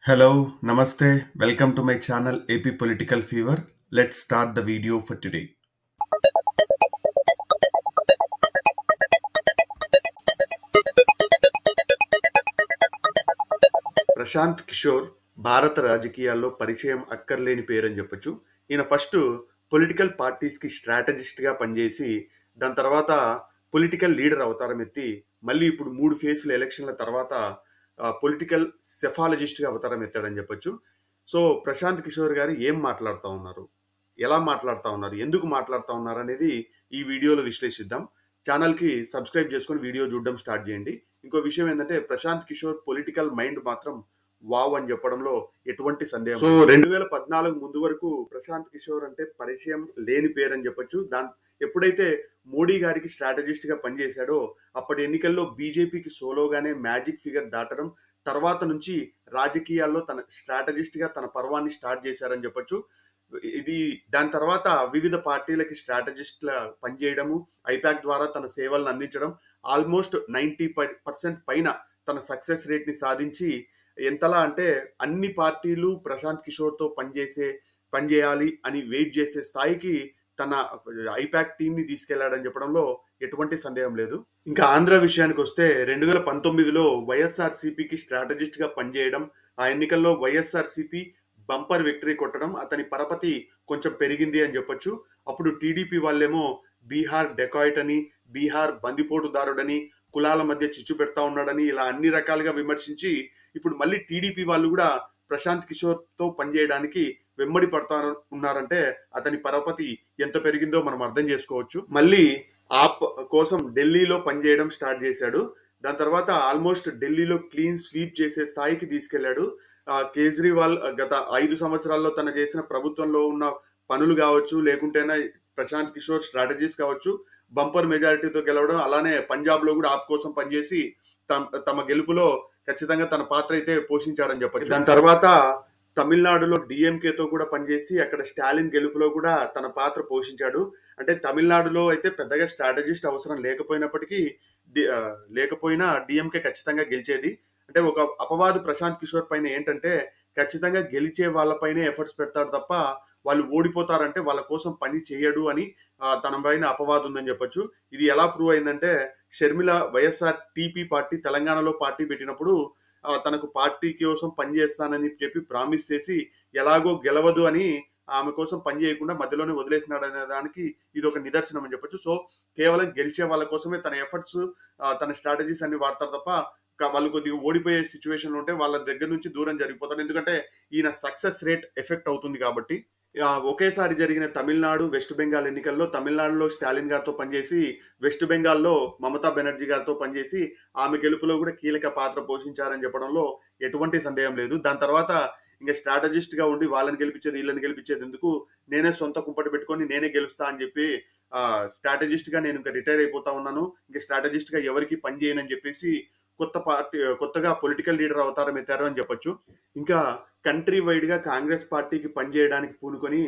Hello, Namaste. Welcome to my channel AP Political Fever. Let's start the video for today. Prashanth Kishore భారత రాజకీయాల్లో పరిచయం అక్కర్లేని పేరని చెప్పొచ్చు. ఈయన ఫస్ట్ పొలిటికల్ పార్టీస్కి స్ట్రాటజిస్ట్గా పనిచేసి దాని తర్వాత పొలిటికల్ లీడర్ అవతారం ఎత్తి మళ్ళీ ఇప్పుడు 3 ఫేజ్ల ఎలక్షన్ల తర్వాత పొలిటికల్ సెఫాలజిస్ట్గా అవతారం ఎత్తాడని చెప్పొచ్చు. సో ప్రశాంత్ కిషోర్ గారు ఏం మాట్లాడుతూ ఉన్నారు, ఎలా మాట్లాడుతూ ఉన్నారు, ఎందుకు మాట్లాడుతూ ఉన్నారు అనేది ఈ వీడియోలో విశ్లేషిద్దాం. ఛానల్కి సబ్స్క్రైబ్ చేసుకొని వీడియో చూడడం స్టార్ట్ చేయండి. ఇంకో విషయం ఏంటంటే ప్రశాంత్ కిషోర్ పొలిటికల్ మైండ్ మాత్రం వావ్ అని చెప్పడంలో ఎటువంటి సందేహం. సో 2014 ముందు వరకు ప్రశాంత్ కిషోర్ అంటే పరిచయం లేని పేరు అని చెప్పొచ్చు. ఎప్పుడైతే మోడీ గారికి స్ట్రాటజిస్ట్ గా పనిచేశాడో అప్పటి ఎన్నికల్లో బీజేపీకి సోలోగానే మ్యాజిక్ ఫిగర్ దాటడం, తర్వాత నుంచి రాజకీయాల్లో తన స్ట్రాటజిస్ట్ గా తన పర్వాన్ని స్టార్ట్ చేశారని చెప్పొచ్చు. ఇది దాని తర్వాత వివిధ పార్టీలకి స్ట్రాటజిస్ట్ల పనిచేయడము, ఐపాక్ ద్వారా తన సేవలను అందించడం, ఆల్మోస్ట్ 90% పైన తన సక్సెస్ రేట్ ని సాధించి ఎంతలా అంటే అన్ని పార్టీలు ప్రశాంత్ కిషోర్తో పనిచేయాలి అని వెయిట్ చేసే స్థాయికి తన ఐపాక్ టీమ్ ని తీసుకెళ్లాడని చెప్పడంలో ఎటువంటి సందేహం లేదు. ఇంకా ఆంధ్ర విషయానికి వస్తే 2019లో వైఎస్ఆర్సీపీకి స్ట్రాటజిస్ట్ గా పనిచేయడం, ఆ ఎన్నికల్లో వైఎస్ఆర్సీపీ బంపర్ విక్టరీ కొట్టడం, అతని పరపతి కొంచెం పెరిగింది అని చెప్పొచ్చు. అప్పుడు టీడీపీ వాళ్ళేమో బీహార్ డెకాయిట్ అని, బీహార్ బందిపోటుదారుడని, కులాల మధ్య చిచ్చు పెడతా ఉన్నాడని ఇలా అన్ని రకాలుగా విమర్శించి ఇప్పుడు మళ్ళీ టీడీపీ వాళ్ళు కూడా ప్రశాంత్ కిషోర్ తో పనిచేయడానికి వెంబడి పడతా ఉన్నారంటే అతని పరపతి ఎంత పెరిగిందో మనం అర్థం చేసుకోవచ్చు. మళ్ళీ ఆప్ కోసం ఢిల్లీలో పనిచేయడం స్టార్ట్ చేశాడు. దాని తర్వాత ఆల్మోస్ట్ ఢిల్లీలో క్లీన్ స్వీప్ చేసే స్థాయికి తీసుకెళ్లాడు. కేజ్రీవాల్ గత 5 సంవత్సరాల్లో తన చేసిన ప్రభుత్వంలో ఉన్న పనులు కావచ్చు, లేకుంటేనే ప్రశాంత్ కిషోర్ స్ట్రాటజీస్ కావచ్చు, బంపర్ మెజారిటీతో గెలవడం, అలానే పంజాబ్ లో కూడా ఆప్ కోసం పనిచేసి తమ గెలుపులో ఖచ్చితంగా తన పాత్ర అయితే పోషించాడని చెప్పచ్చు. దాని తర్వాత తమిళనాడులో డిఎంకేతో కూడా పనిచేసి అక్కడ స్టాలిన్ గెలుపులో కూడా తన పాత్ర పోషించాడు. అంటే తమిళనాడులో అయితే పెద్దగా స్ట్రాటజిస్ట్ అవసరం లేకపోయినా డిఎంకే ఖచ్చితంగా గెలిచేది. అంటే ఒక అపవాదు ప్రశాంత్ కిషోర్ పైన ఏంటంటే ఖచ్చితంగా గెలిచే వాళ్ళపైనే ఎఫర్ట్స్ పెడతాడు తప్ప వాళ్ళు ఓడిపోతారంటే వాళ్ళ కోసం పని చేయడు అని తన పైన అపవాదు ఉందని చెప్పొచ్చు. ఇది ఎలా ప్రూవ్ అయిందంటే షర్మిల వైఎస్ఆర్ టీపీ పార్టీ తెలంగాణలో పార్టీ పెట్టినప్పుడు తనకు పార్టీ కోసం పనిచేస్తానని చెప్పి ప్రామిస్ చేసి ఎలాగో గెలవదు అని ఆమె కోసం పని చేయకుండా మధ్యలోనే వదిలేసినాడు అనే దానికి ఇది ఒక నిదర్శనం అని చెప్పొచ్చు. సో కేవలం గెలిచే వాళ్ళ కోసమే తన ఎఫర్ట్స్, తన స్ట్రాటజీస్ అన్ని వాడతారు తప్ప వాళ్ళు కొద్దిగా ఓడిపోయే సిచ్యువేషన్ ఉంటే వాళ్ళ దగ్గర నుంచి దూరం జరిగిపోతారు. ఎందుకంటే ఈయన సక్సెస్ రేట్ ఎఫెక్ట్ అవుతుంది కాబట్టి. ఒకేసారి జరిగిన తమిళనాడు, వెస్ట్ బెంగాల్ ఎన్నికల్లో తమిళనాడులో స్టాలిన్ గారితో పనిచేసి, వెస్ట్ బెంగాల్లో మమతా బెనర్జీ గారితో పనిచేసి ఆమె గెలుపులో కూడా కీలక పాత్ర పోషించారని చెప్పడంలో ఎటువంటి సందేహం లేదు. దాని తర్వాత ఇంకా స్ట్రాటజిస్ట్ గా ఉండి వాళ్ళని గెలిపించేది వీళ్ళని గెలిపించేది ఎందుకు, నేనే సొంత కుంపటి పెట్టుకొని నేనే గెలుస్తా అని చెప్పి స్ట్రాటజిస్ట్ గా నేను ఇంకా రిటైర్ అయిపోతా ఉన్నాను, ఇంకా స్ట్రాటజిస్ట్ గా ఎవరికి పని చేయనని చెప్పేసి కొత్తగా పొలిటికల్ లీడర్ అవతారం ఎత్తారు అని చెప్పొచ్చు. ఇంకా కంట్రీ వైడ్ గా కాంగ్రెస్ పార్టీకి పనిచేయడానికి పూనుకొని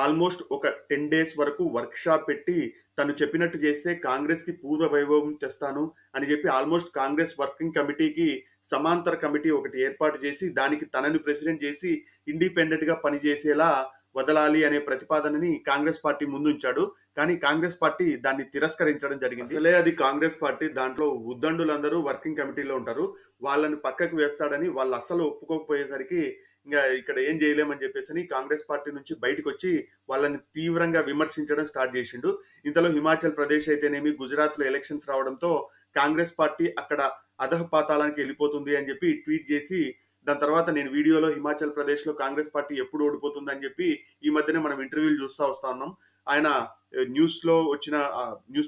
ఆల్మోస్ట్ ఒక 10 days వరకు వర్క్ షాప్ పెట్టి తను చెప్పినట్టు చేస్తే కాంగ్రెస్ కి పూర్వ వైభవం తెస్తాను అని చెప్పి ఆల్మోస్ట్ కాంగ్రెస్ వర్కింగ్ కమిటీకి సమాంతర కమిటీ ఒకటి ఏర్పాటు చేసి దానికి తనని ప్రెసిడెంట్ చేసి ఇండిపెండెంట్ గా పనిచేసేలా వదలాలి అనే ప్రతిపాదనని కాంగ్రెస్ పార్టీ ముందుంచాడు. కానీ కాంగ్రెస్ పార్టీ దాన్ని తిరస్కరించడం జరిగింది. అసలే అది కాంగ్రెస్ పార్టీ, దాంట్లో ఉద్దండులందరూ వర్కింగ్ కమిటీలో ఉంటారు, వాళ్ళని పక్కకు వేస్తాడని వాళ్ళు అస్సలు ఒప్పుకోకపోయేసరికి ఇంకా ఇక్కడ ఏం చేయలేమని చెప్పేసి కాంగ్రెస్ పార్టీ నుంచి బయటకు వచ్చి వాళ్ళని తీవ్రంగా విమర్శించడం స్టార్ట్ చేసిండు. ఇంతలో హిమాచల్ ప్రదేశ్ అయితేనేమి, గుజరాత్ లో ఎలక్షన్స్ రావడంతో కాంగ్రెస్ పార్టీ అక్కడ అధఃపాతాళానికి వెళ్ళిపోతుంది అని చెప్పి ట్వీట్ చేసి దాని తర్వాత నేను వీడియోలో హిమాచల్ ప్రదేశ్ లో కాంగ్రెస్ పార్టీ ఎప్పుడు ఓడిపోతుంది అని చెప్పి ఈ మధ్యనే మనం ఇంటర్వ్యూలు వస్తా ఉన్నాం. ఆయన న్యూస్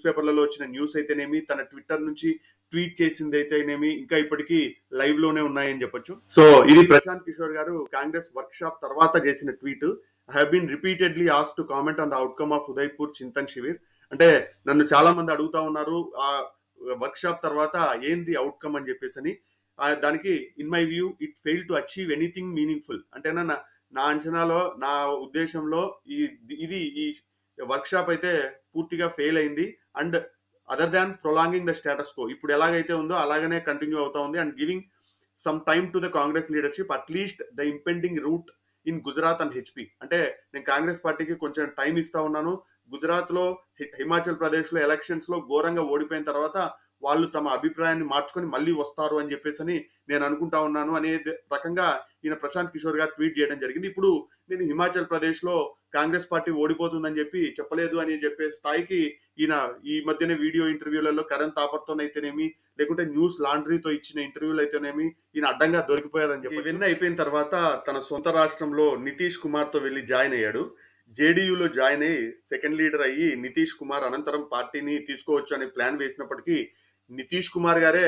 పేపర్లలో వచ్చిన న్యూస్ అయితేనేమి, తన ట్విట్టర్ నుంచి ట్వీట్ చేసింది అయితేనేమి ఇంకా ఇప్పటికీ లైవ్ లోనే ఉన్నాయని చెప్పొచ్చు. సో ఇది ప్రశాంత్ కిషోర్ గారు కాంగ్రెస్ వర్క్ షాప్ తర్వాత చేసిన tweet. I have been repeatedly asked to comment on the outcome of Udaipur Chintan Shivir. అంటే నన్ను చాలా మంది అడుగుతా ఉన్నారు ఆ వర్క్ షాప్ తర్వాత ఏంది అవుట్కమ్ అని చెప్పేసి. దానికి in my view it fail to achieve anything meaningful. అంటే నా అంచనాలో, నా ఉద్దేశంలో ఈ వర్క్ షాప్ అయితే పూర్తిగా ఫెయిల్ అయింది. And other than prolonging the status quo, ఇప్పుడు ఎలాగైతే ఉందో అలాగనే కంటిన్యూ అవుతా ఉంది and giving some time to the Congress leadership at least the impending route in Gujarat and HP. అంటే నేను కాంగ్రెస్ పార్టీకి కొంచెం టైం ఇస్తా ఉన్నాను. గుజరాత్లో, హిమాచల్ ప్రదేశ్లో ఎలక్షన్స్లో ఘోరంగా ఓడిపోయిన తర్వాత వాళ్ళు తమ అభిప్రాయాన్ని మార్చుకొని మళ్ళీ వస్తారు అని చెప్పేసి నేను అనుకుంటా ఉన్నాను అనే రకంగా ఈయన ప్రశాంత్ కిషోర్ గారు ట్వీట్ చేయడం జరిగింది. ఇప్పుడు నేను హిమాచల్ ప్రదేశ్లో కాంగ్రెస్ పార్టీ ఓడిపోతుందని చెప్పి చెప్పలేదు అని చెప్పే స్థాయికి ఈయన ఈ మధ్యనే వీడియో ఇంటర్వ్యూలలో కరణ్ తాపర్తోనైతేనేమి, లేకుంటే న్యూస్ లాండ్రీతో ఇచ్చిన ఇంటర్వ్యూలు అయితేనేమి ఈయన అడ్డంగా దొరికిపోయారని చెప్పి ఇవన్నీ అయిపోయిన తర్వాత తన సొంత రాష్ట్రంలో నితీష్ కుమార్తో వెళ్ళి జాయిన్ అయ్యాడు. జేడీయూలో జాయిన్ అయ్యి సెకండ్ లీడర్ అయ్యి నితీష్ కుమార్ అనంతరం పార్టీని తీసుకోవచ్చు అనే ప్లాన్ వేసినప్పటికీ నితీష్ కుమార్ గారే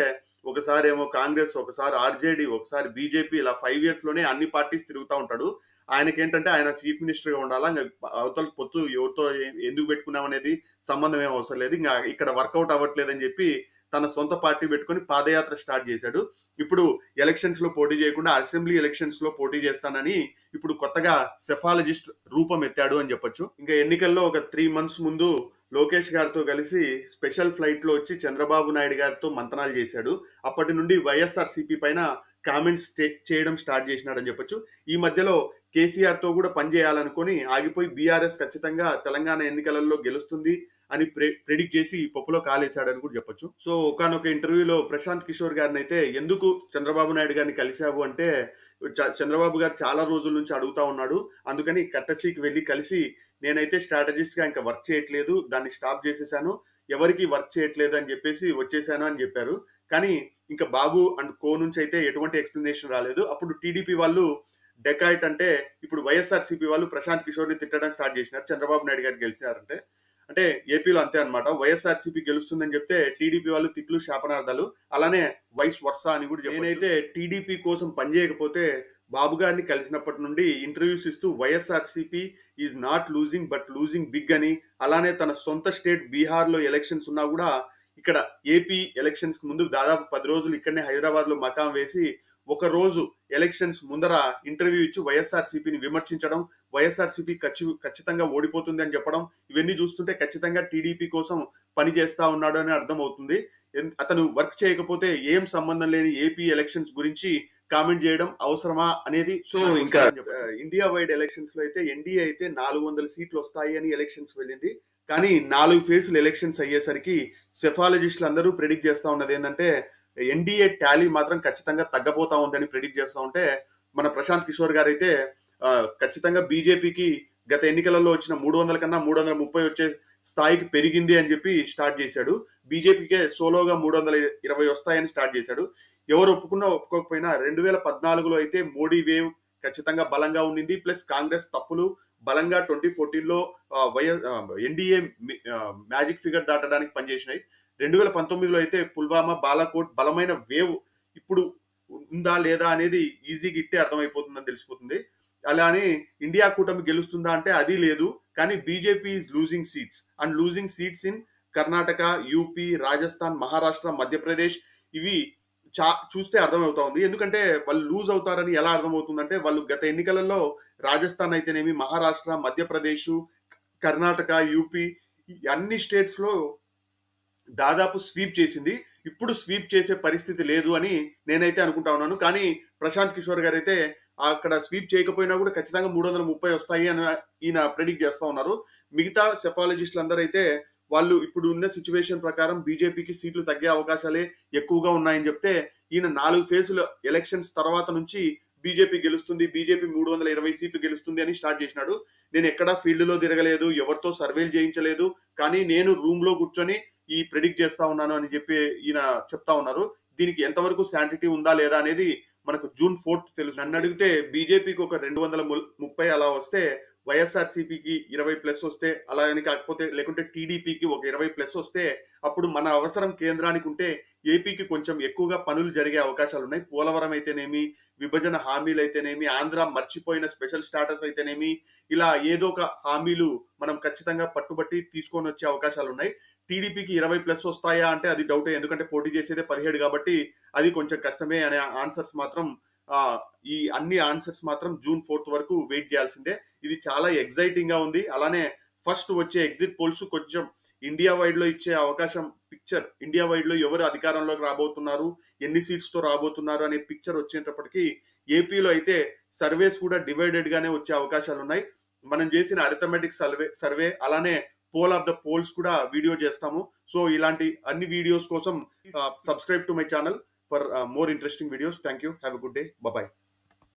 ఒకసారి ఏమో కాంగ్రెస్, ఒకసారి ఆర్జేడీ, ఒకసారి బీజేపీ, ఇలా 5 years లోనే అన్ని పార్టీస్ తిరుగుతూ ఉంటాడు. ఆయనకేంటంటే ఆయన చీఫ్ మినిస్టర్గా ఉండాలా, ఇంకా అవతల పొత్తు ఎవరితో ఎందుకు పెట్టుకున్నాం అనేది సంబంధం ఏం అవసరం లేదు, ఇంకా ఇక్కడ వర్కౌట్ అవ్వట్లేదని చెప్పి తన సొంత పార్టీ పెట్టుకొని పాదయాత్ర స్టార్ట్ చేశాడు. ఇప్పుడు ఎలక్షన్స్ లో పోటీ చేయకుండా అసెంబ్లీ ఎలక్షన్స్ లో పోటీ చేస్తానని ఇప్పుడు కొత్తగా సెఫాలజిస్ట్ రూపం ఎత్తాడు అని చెప్పొచ్చు. ఇంకా ఎన్నికల్లో ఒక 3 months ముందు లోకేష్ గారితో కలిసి స్పెషల్ ఫ్లైట్ లో వచ్చి చంద్రబాబు నాయుడు గారితో మంతనాలు చేశాడు. అప్పటి నుండి వైఎస్ఆర్సీపీ పైన కామెంట్స్ చేయడం స్టార్ట్ చేసినాడని చెప్పొచ్చు. ఈ మధ్యలో కేసీఆర్ తో కూడా పనిచేయాలనుకొని ఆగిపోయి బీఆర్ఎస్ ఖచ్చితంగా తెలంగాణ ఎన్నికలలో గెలుస్తుంది అని ప్రెడిక్ట్ చేసి పప్పులో కాలేశాడని కూడా చెప్పొచ్చు. సో ఒకనొక ఇంటర్వ్యూలో ప్రశాంత్ కిషోర్ గారిని అయితే ఎందుకు చంద్రబాబు నాయుడు గారిని కలిశావు అంటే చంద్రబాబు గారు చాలా రోజుల నుంచి అడుగుతా ఉన్నాడు, అందుకని కట్టసీకి వెళ్ళి కలిసి నేనైతే స్ట్రాటజిస్ట్ గా ఇంకా వర్క్ చేయట్లేదు, దాన్ని స్టాప్ చేసేసాను, ఎవరికి వర్క్ చేయట్లేదు అని చెప్పేసి వచ్చేసాను అని చెప్పారు. కానీ ఇంకా బాబు అండ్ కో నుంచి అయితే ఎటువంటి ఎక్స్ప్లెనేషన్ రాలేదు. అప్పుడు టీడీపీ వాళ్ళు డెకాయిట్ అంటే ఇప్పుడు వైఎస్ఆర్సీపీ వాళ్ళు ప్రశాంత్ కిషోర్ ని తిట్టడం స్టార్ట్ చేసినారు. చంద్రబాబు నాయుడు గారు గెలిచారంటే అంటే ఏపీలో అంతే అనమాట. వైఎస్ఆర్సీపీ గెలుస్తుందని చెప్తే టీడీపీ వాళ్ళు తిట్లు శాపనార్థాలు, అలానే వైస్ వర్సా అని కూడా. నేనైతే టీడీపీ కోసం పనిచేయకపోతే బాబు గారిని కలిసినప్పటి నుండి ఇంటర్వ్యూస్ ఇస్తూ YSRCP is not losing but losing big అని, అలానే తన సొంత స్టేట్ బీహార్లో ఎలక్షన్స్ ఉన్నా కూడా ఇక్కడ ఏపీ ఎలక్షన్స్ కు ముందు దాదాపు 10 రోజులు ఇక్కడనే హైదరాబాద్ లో మకాం వేసి ఒక రోజు ఎలక్షన్స్ ముందర ఇంటర్వ్యూ ఇచ్చి వైఎస్ఆర్సీపీని విమర్శించడం, వైఎస్ఆర్సీపీ ఖచ్చితంగా ఓడిపోతుంది అని చెప్పడం, ఇవన్నీ చూస్తుంటే ఖచ్చితంగా టీడీపీ కోసం పని చేస్తా ఉన్నాడు అని అర్థం అవుతుంది. అతను వర్క్ చేయకపోతే ఏం సంబంధం లేని ఏపీ ఎలక్షన్స్ గురించి కామెంట్ చేయడం అవసరమా అనేది. సో ఇంకా ఇండియా వైడ్ ఎలక్షన్స్ లో అయితే ఎన్డీఏ అయితే 400 సీట్లు వస్తాయి అని ఎలక్షన్స్ వెళ్ళింది. కానీ 4 ఫేజ్లు ఎలక్షన్స్ అయ్యేసరికి సెఫాలజిస్టులు అందరూ ప్రెడిక్ట్ చేస్తా ఉన్నది ఏంటంటే ఎన్డీఏ టాలీ మాత్రం ఖచ్చితంగా తగ్గపోతా ఉందని ప్రెడిక్ట్ చేస్తా ఉంటే మన ప్రశాంత్ కిషోర్ గారు అయితే ఖచ్చితంగా బీజేపీకి గత ఎన్నికలలో వచ్చిన 300 కన్నా 330 వచ్చే స్థాయికి పెరిగింది అని చెప్పి స్టార్ట్ చేశాడు. బీజేపీకే సోలోగా 320 వస్తాయని స్టార్ట్ చేశాడు. ఎవరు ఒప్పుకున్నా ఒప్పుకోకపోయినా 2014లో అయితే మోడీ వేవ్ ఖచ్చితంగా బలంగా ఉండింది. ప్లస్ కాంగ్రెస్ తప్పులు బలంగా 2014లో ఎన్డీఏ మ్యాజిక్ ఫిగర్ దాటడానికి పనిచేసినాయి. 2019లో అయితే పుల్వామా, బాలాకోట్ బలమైన వేవ్ ఇప్పుడు ఉందా లేదా అనేది ఈజీగా ఇట్టే అర్థమైపోతుందని తెలిసిపోతుంది. అలానే ఇండియా కూటమి గెలుస్తుందా అంటే అది లేదు. కానీ BJP is losing seats and losing seats in Karnataka, UP, Rajasthan, Maharashtra, Madhya Pradesh. ఇవి చూస్తే అర్థమవుతా ఉంది. ఎందుకంటే వాళ్ళు లూజ్ అవుతారని ఎలా అర్థమవుతుందంటే వాళ్ళు గత ఎన్నికలలో రాజస్థాన్ అయితేనేమి, మహారాష్ట్ర, మధ్యప్రదేశ్, కర్ణాటక, యూపీ అన్ని స్టేట్స్ లో దాదాపు స్వీప్ చేసింది. ఇప్పుడు స్వీప్ చేసే పరిస్థితి లేదు అని నేనైతే అనుకుంటా ఉన్నాను. కానీ ప్రశాంత్ కిషోర్ గారు అయితే అక్కడ స్వీప్ చేయకపోయినా కూడా ఖచ్చితంగా 330 వస్తాయి అని ఈయన ప్రెడిక్ట్ చేస్తా ఉన్నారు. మిగతా సెఫాలజిస్టులు అందరూ అయితే వాళ్ళు ఇప్పుడు ఉన్న సిచ్యువేషన్ ప్రకారం బీజేపీకి సీట్లు తగ్గే అవకాశాలే ఎక్కువగా ఉన్నాయని చెప్తే ఈయన 4 ఫేజ్ల ఎలక్షన్స్ తర్వాత నుంచి బీజేపీ గెలుస్తుంది, బీజేపీ 320 సీట్లు గెలుస్తుంది అని స్టార్ట్ చేసినాడు. నేను ఎక్కడా ఫీల్డ్ లో తిరగలేదు, ఎవరితో సర్వేలు చేయించలేదు, కానీ నేను రూమ్ లో కూర్చొని ఈ ప్రెడిక్ట్ చేస్తా ఉన్నాను అని చెప్పి ఈయన చెప్తా ఉన్నారు. దీనికి ఎంతవరకు శాంటిటీ ఉందా లేదా అనేది మనకు June 4th తెలుసు. నన్ను అడిగితే బీజేపీకి ఒక 230 అలా వస్తే, వైఎస్ఆర్సీపీకి 20+ వస్తే, అలాగని కాకపోతే లేకుంటే టీడీపీకి ఒక 20+ వస్తే అప్పుడు మన అవసరం కేంద్రానికి ఉంటే ఏపీకి కొంచెం ఎక్కువగా పనులు జరిగే అవకాశాలు ఉన్నాయి. పోలవరం అయితేనేమి, విభజన హామీలు అయితేనేమి, ఆంధ్ర మర్చిపోయిన స్పెషల్ స్టాటస్ అయితేనేమి, ఇలా ఏదో ఒక హామీలు మనం ఖచ్చితంగా పట్టుబట్టి తీసుకొని వచ్చే అవకాశాలు ఉన్నాయి. టీడీపీకి 20+ వస్తాయా అంటే అది డౌటే, ఎందుకంటే పోటీ చేసేదే 17 కాబట్టి అది కొంచెం కష్టమే అనే ఆన్సర్స్ మాత్రం ఈ అన్ని ఆన్సర్స్ మాత్రం June 4th వరకు వెయిట్ చేయాల్సిందే. ఇది చాలా ఎగ్జైటింగ్ గా ఉంది. అలానే ఫస్ట్ వచ్చే ఎగ్జిట్ పోల్స్ కొంచెం ఇండియా వైడ్లో ఇచ్చే అవకాశం పిక్చర్, ఇండియా వైడ్లో ఎవరు అధికారంలోకి రాబోతున్నారు, ఎన్ని సీట్స్తో రాబోతున్నారు అనే పిక్చర్ వచ్చేటప్పటికి ఏపీలో అయితే సర్వేస్ కూడా డివైడెడ్గానే వచ్చే అవకాశాలు ఉన్నాయి. మనం చేసిన అరిథమెటిక్ సర్వే అలానే పోల్ ఆఫ్ ద పోల్స్ కూడా వీడియో చేస్తాము. సో ఇలాంటి అన్ని వీడియోస్ కోసం subscribe to my channel for more interesting videos. Thank you. Have a good day. Bye.